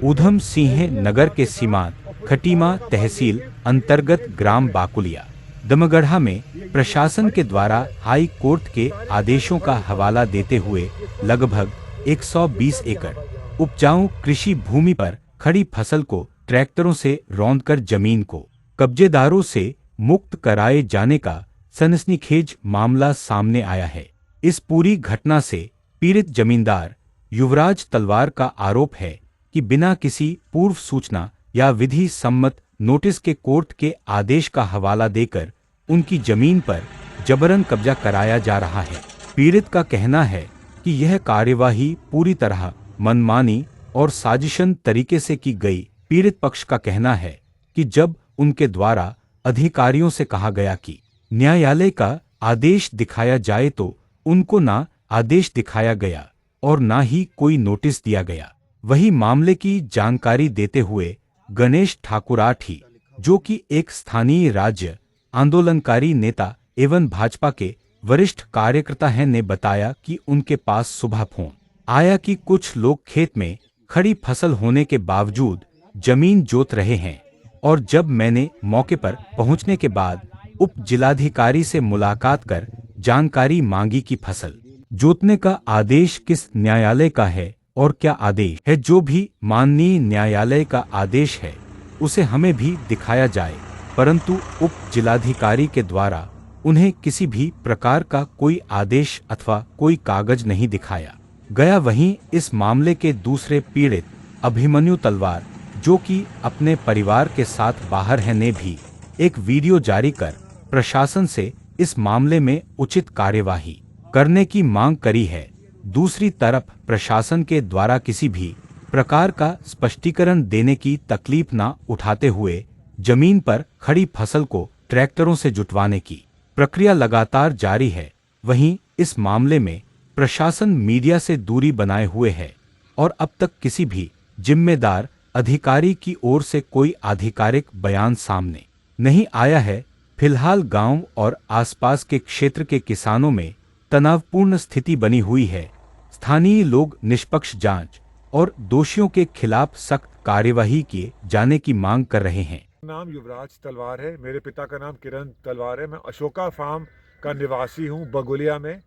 ऊधम सिंह नगर के सीमांत खटीमा तहसील अंतर्गत ग्राम बाकुलिया दमगढ़ा में प्रशासन के द्वारा हाई कोर्ट के आदेशों का हवाला देते हुए लगभग 120 एकड़ उपजाऊ कृषि भूमि पर खड़ी फसल को ट्रैक्टरों से रौंदकर जमीन को कब्जेदारों से मुक्त कराए जाने का सनसनीखेज मामला सामने आया है। इस पूरी घटना से पीड़ित जमींदार युवराज तलवार का आरोप है कि बिना किसी पूर्व सूचना या विधि सम्मत नोटिस के कोर्ट के आदेश का हवाला देकर उनकी जमीन पर जबरन कब्जा कराया जा रहा है। पीड़ित का कहना है कि यह कार्यवाही पूरी तरह मनमानी और साजिशन तरीके से की गई। पीड़ित पक्ष का कहना है कि जब उनके द्वारा अधिकारियों से कहा गया कि न्यायालय का आदेश दिखाया जाए तो उनको ना आदेश दिखाया गया और ना ही कोई नोटिस दिया गया। वही मामले की जानकारी देते हुए गणेश ठाकुराठी, जो कि एक स्थानीय राज्य आंदोलनकारी नेता एवं भाजपा के वरिष्ठ कार्यकर्ता हैं, ने बताया कि उनके पास सुबह फोन आया कि कुछ लोग खेत में खड़ी फसल होने के बावजूद जमीन जोत रहे हैं और जब मैंने मौके पर पहुंचने के बाद उप जिलाधिकारी से मुलाकात कर जानकारी मांगी कि फसल जोतने का आदेश किस न्यायालय का है और क्या आदेश है। जो भी माननीय न्यायालय का आदेश है उसे हमें भी दिखाया जाए, परंतु उप जिलाधिकारी के द्वारा उन्हें किसी भी प्रकार का कोई आदेश अथवा कोई कागज नहीं दिखाया गया। वहीं इस मामले के दूसरे पीड़ित अभिमन्यु तलवार, जो कि अपने परिवार के साथ बाहर हैं, ने भी एक वीडियो जारी कर प्रशासन से इस मामले में उचित कार्यवाही करने की मांग करी है। दूसरी तरफ प्रशासन के द्वारा किसी भी प्रकार का स्पष्टीकरण देने की तकलीफ न उठाते हुए जमीन पर खड़ी फसल को ट्रैक्टरों से जुटवाने की प्रक्रिया लगातार जारी है। वहीं इस मामले में प्रशासन मीडिया से दूरी बनाए हुए है और अब तक किसी भी जिम्मेदार अधिकारी की ओर से कोई आधिकारिक बयान सामने नहीं आया है। फिलहाल गांव और आसपास के क्षेत्र के किसानों में तनावपूर्ण स्थिति बनी हुई है। स्थानीय लोग निष्पक्ष जांच और दोषियों के खिलाफ सख्त कार्यवाही किए जाने की मांग कर रहे हैं। नाम युवराज तलवार है, मेरे पिता का नाम किरण तलवार है। मैं अशोका फार्म का निवासी हूं बगुलिया में।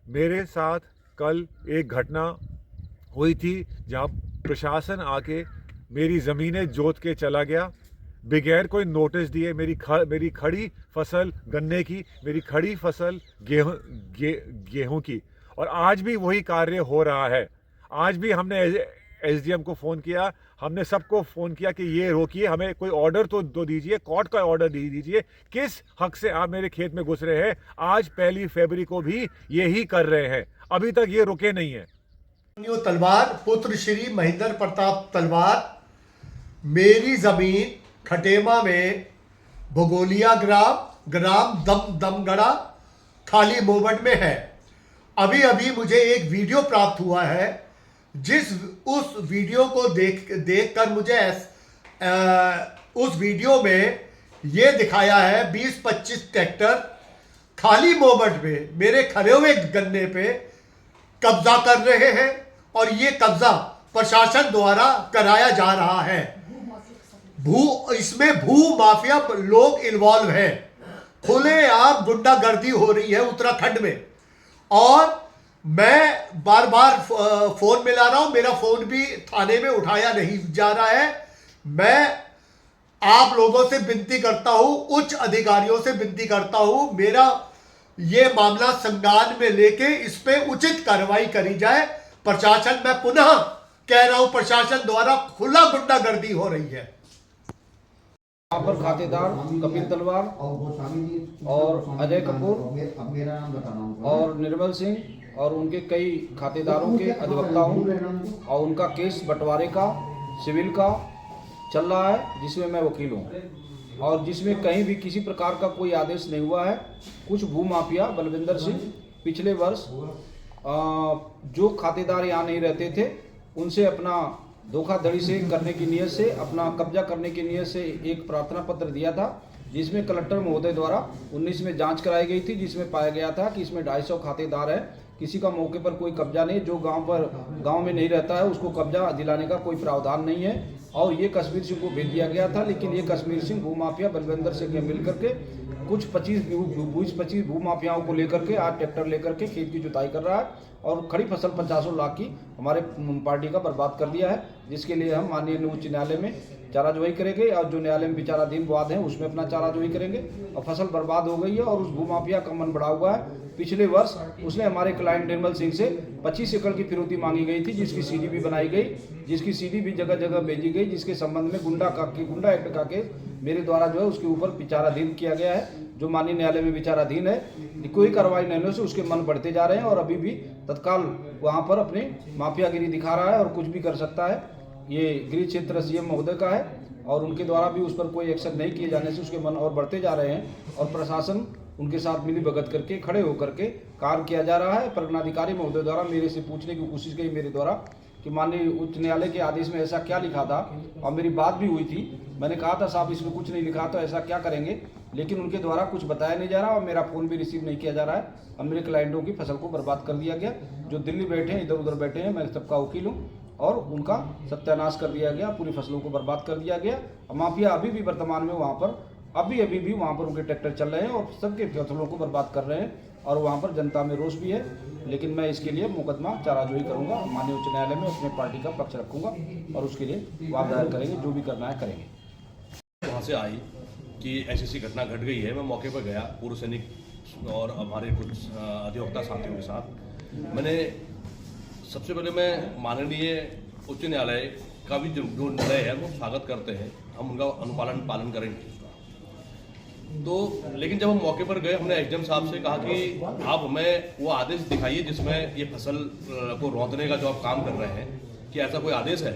मेरे साथ कल एक घटना हुई थी जहां प्रशासन आके मेरी ज़मीनें जोत के चला गया बगैर कोई नोटिस दिए। मेरी खड़ी फसल गन्ने की, मेरी खड़ी फसल गेहूं की, और आज भी वही कार्य हो रहा है। आज भी हमने एसडीएम को फ़ोन किया, हमने सबको फ़ोन किया कि ये रोकिए, हमें कोई ऑर्डर तो दीजिए, कोर्ट का ऑर्डर दीजिए, किस हक से आप मेरे खेत में घुस रहे हैं। आज 1 फरवरी को भी यही कर रहे हैं, अभी तक ये रुके नहीं है। तलवार पुत्र श्री महेंद्र प्रताप तलवार, मेरी जमीन खटेमा में भगोलिया ग्राम दमगढ़ा खाली मोमेंट में है। अभी अभी मुझे एक वीडियो प्राप्त हुआ है, उस वीडियो को देखकर मुझे उस वीडियो में ये दिखाया है 20-25 ट्रैक्टर खाली मोमेंट में मेरे खड़े हुए गन्ने पे कब्जा कर रहे हैं और ये कब्जा प्रशासन द्वारा कराया जा रहा है। इसमें भू माफिया लोग इन्वॉल्व हैं, खुलेआम गुंडागर्दी हो रही है उत्तराखंड में। और मैं बार बार फोन मिला रहा हूं, मेरा फोन भी थाने में उठाया नहीं जा रहा है। मैं आप लोगों से विनती करता हूं, उच्च अधिकारियों से विनती करता हूं, मेरा ये मामला संज्ञान में लेके इस पे उचित कार्रवाई करी जाए। प्रशासन, मैं पुनः कह रहा हूं, प्रशासन द्वारा खुला गुंडागर्दी हो रही है। यहाँ पर खातेदार कपिल तलवार और अजय कपूर और निर्मल सिंह और उनके कई खातेदारों के अधिवक्ता हूँ और उनका केस बंटवारे का सिविल का चल रहा है, जिसमें मैं वकील हूँ और जिसमें कहीं भी किसी प्रकार का कोई आदेश नहीं हुआ है। कुछ भूमाफिया बलविंदर सिंह पिछले वर्ष जो खातेदार यहाँ नहीं रहते थे उनसे अपना धोखाधड़ी से करने की नीयत से, अपना कब्जा करने की नीयत से एक प्रार्थना पत्र दिया था, जिसमें कलेक्टर महोदय द्वारा 19 में जांच कराई गई थी, जिसमें पाया गया था कि इसमें 250 खातेदार हैं किसी का मौके पर कोई कब्जा नहीं, जो गांव में नहीं रहता है उसको कब्जा दिलाने का कोई प्रावधान नहीं है। और ये कश्मीर सिंह को भेज दिया गया था, लेकिन ये कश्मीर सिंह भूमाफिया बलविंदर सिंह के मिल करके कुछ 25 भूमाफियाओं को लेकर के आज ट्रैक्टर लेकर के खेत की जुताई कर रहा है और खड़ी फसल 50 लाख की हमारे पार्टी का बर्बाद कर दिया है, जिसके लिए हम माननीय उच्च न्यायालय में चाराजोई करेंगे और जो न्यायालय में विचाराधीन वाद है उसमें अपना चाराजोई करेंगे। और फसल बर्बाद हो गई है और उस भूमाफिया का मन बढ़ा हुआ है। पिछले वर्ष उसने हमारे क्लाइंट निर्मल सिंह से 25 एकड़ की फिरौती मांगी गई थी, जिसकी सीडी भी बनाई गई, जिसकी सीडी भी जगह जगह भेजी गई, जिसके संबंध में गुंडा एक्ट का केस मेरे द्वारा जो है उसके ऊपर विचाराधीन किया गया है, जो माननीय न्यायालय में विचाराधीन है। कोई कार्रवाई नहीं होने से उसके मन बढ़ते जा रहे हैं और अभी भी तत्काल वहाँ पर अपनी माफियागिरी दिखा रहा है और कुछ भी कर सकता है। ये गृह क्षेत्र सीएम महोदय का है और उनके द्वारा भी उस पर कोई एक्शन नहीं किए जाने से उसके मन और बढ़ते जा रहे हैं और प्रशासन उनके साथ मिली भगत करके खड़े होकर के कार्य किया जा रहा है। परगनाधिकारी महोदय द्वारा मेरे से पूछने की कोशिश की मेरे द्वारा कि माननीय उच्च न्यायालय के आदेश में ऐसा क्या लिखा था, और मेरी बात भी हुई थी। मैंने कहा था साहब इसमें कुछ नहीं लिखा तो ऐसा क्या करेंगे, लेकिन उनके द्वारा कुछ बताया नहीं जा रहा और मेरा फ़ोन भी रिसीव नहीं किया जा रहा है और मेरे क्लाइंटों की फसल को बर्बाद कर दिया गया। जो दिल्ली बैठे हैं, इधर उधर बैठे हैं, मैं सबका वकील हूँ और उनका सत्यानाश कर दिया गया, पूरी फसलों को बर्बाद कर दिया गया। माफिया अभी भी वर्तमान में वहाँ पर अभी भी वहाँ पर उनके ट्रैक्टर चल रहे हैं और सबके फसलों को बर्बाद कर रहे हैं और वहाँ पर जनता में रोष भी है। लेकिन मैं इसके लिए मुकदमा चाराजोई करूँगा, माननीय उच्च न्यायालय में अपने पार्टी का पक्ष रखूँगा और उसके लिए वाद दायर करेंगे, जो भी करना है करेंगे। वहाँ से आई कि ऐसी घटना घट गई है। मैं मौके पर गया पूर्व सैनिक और हमारे कुछ अधिवक्ता साथियों के साथ। मैंने सबसे पहले मैं माननीय उच्च न्यायालय का भी जो निर्णय है वो स्वागत करते हैं, हम उनका पालन करेंगे। तो लेकिन जब हम मौके पर गए, हमने एसडीएम साहब से कहा कि आप हमें वो आदेश दिखाइए जिसमें ये फसल को रौंदने का जो आप काम कर रहे हैं, कि ऐसा कोई आदेश है।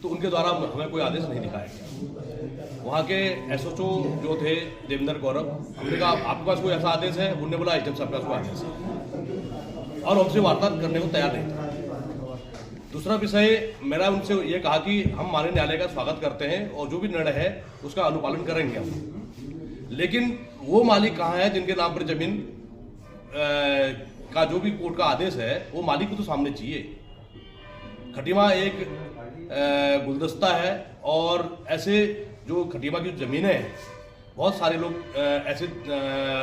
तो उनके द्वारा हमें कोई आदेश नहीं दिखाया गया। वहाँ के एसओचओ जो थे देवेंद्र गौरव, हमने कहा आपके पास कोई ऐसा आदेश है? उन्होंने बोला एसडीएम साहब का कोई आदेश है और हमसे वार्ता करने को तैयार नहीं था। दूसरा विषय मेरा उनसे ये कहा कि हम माननीय न्यायालय का स्वागत करते हैं और जो भी निर्णय है उसका अनुपालन करेंगे हम, लेकिन वो मालिक कहाँ है जिनके नाम पर जमीन का जो भी कोर्ट का आदेश है वो मालिक को तो सामने चाहिए। खटीमा एक गुलदस्ता है और ऐसे जो खटीमा की जमीनें हैं, बहुत सारे लोग ऐसे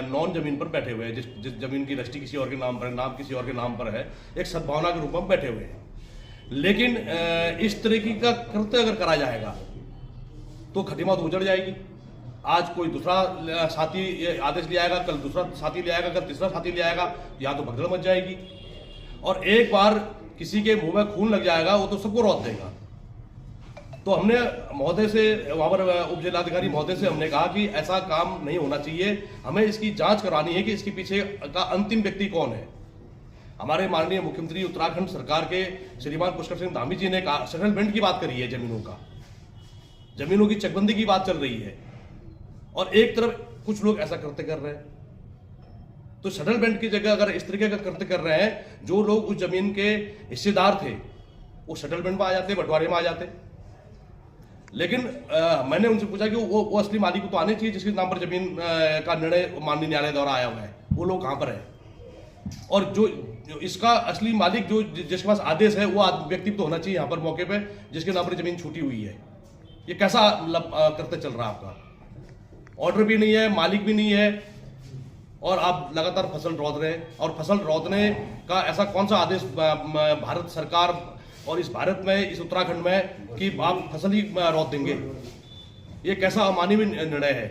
नॉन जमीन पर बैठे हुए हैं, जिस जमीन की रजिस्ट्री किसी और के नाम पर, नाम किसी और के नाम पर है, एक सद्भावना के रूप में बैठे हुए हैं। लेकिन इस तरीके का कृत्य अगर करा जाएगा तो खटीमा तो उजड़ जाएगी। आज कोई दूसरा साथी आदेश ले आएगा, कल दूसरा साथी ले आएगा, कल तीसरा साथी ले आएगा, यहाँ तो भगदड़ मच जाएगी। और एक बार किसी के मुंह में खून लग जाएगा वो तो सबको रौंद देगा। तो हमने महोदय से, वहाँ पर उप जिलाधिकारी महोदय से हमने कहा कि ऐसा काम नहीं होना चाहिए, हमें इसकी जांच करानी है कि इसके पीछे का अंतिम व्यक्ति कौन है। हमारे माननीय मुख्यमंत्री उत्तराखंड सरकार के श्रीमान पुष्कर सिंह धामी जी ने कहा, सेटलमेंट की बात करी है, जमीनों की चकबंदी की बात चल रही है और एक तरफ कुछ लोग ऐसा करते कर रहे हैं। तो सेटलमेंट की जगह अगर इस तरीके का करते कर रहे हैं, जो लोग उस जमीन के हिस्सेदार थे वो सेटलमेंट में आ जाते, बंटवारे में आ जाते। लेकिन मैंने उनसे पूछा कि वो असली मालिक को तो आने चाहिए जिसके नाम पर जमीन का निर्णय माननीय न्यायालय द्वारा आया हुआ है, वो लोग कहाँ पर है? और जो इसका असली मालिक जो जिसके पास आदेश है वो व्यक्ति तो होना चाहिए यहाँ पर मौके पे, जिसके नाम पर जमीन छूटी हुई है। ये कैसा करते चल रहा है आपका? ऑर्डर भी नहीं है, मालिक भी नहीं है और आप लगातार फसल रौंद रहे हैं। और फसल रौंदने का ऐसा कौन सा आदेश भारत सरकार और इस भारत में, इस उत्तराखंड में कि आप फसल ही रौंद देंगे? ये कैसा अमानवीय निर्णय है?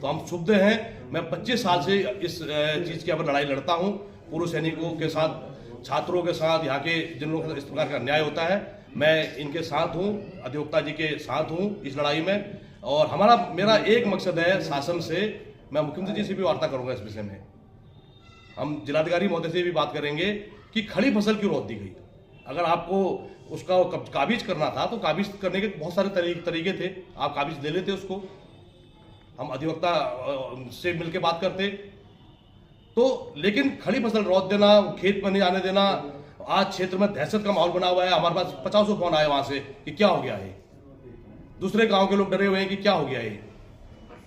तो हम क्षुब्ध हैं। मैं 25 साल से इस चीज़ के ऊपर लड़ाई लड़ता हूँ, पूर्व सैनिकों के साथ, छात्रों के साथ, यहाँ के जिन लोगों के इस प्रकार का अन्याय होता है, मैं इनके साथ हूँ, अधिवक्ता जी के साथ हूँ इस लड़ाई में। और मेरा एक मकसद है शासन से, मैं मुख्यमंत्री जी से भी वार्ता करूंगा इस विषय में, हम जिलाधिकारी महोदय से भी बात करेंगे कि खड़ी फसल क्यों रौंद दी गई। अगर आपको उसका काबिज करना था तो काबिज करने के बहुत सारे तरीके थे, आप काबिज दे लेते उसको, हम अधिवक्ता से मिलकर बात करते। तो लेकिन खड़ी फसल रौंद देना, खेत पर नहीं आने देना, आज क्षेत्र में दहशत का माहौल बना हुआ है। हमारे पास 50 फोन आए वहां से कि क्या हो गया है, दूसरे गांव के लोग डरे हुए हैं कि क्या हो गया है।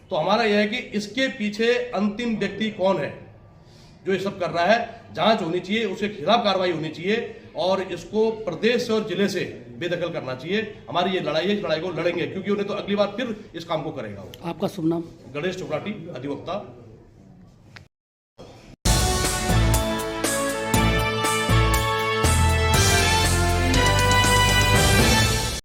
तो हमारा यह है कि इसके पीछे अंतिम व्यक्ति कौन है, जो ये सब कर रहा है, जांच होनी चाहिए, उसके खिलाफ कार्रवाई होनी चाहिए और इसको प्रदेश और जिले से बेदखल करना चाहिए। हमारी ये लड़ाई है, इस लड़ाई को लड़ेंगे क्योंकि उन्हें तो अगली बार फिर इस काम को करेगा वो। आपका शुभ नाम? गणेश चौराटी, अधिवक्ता।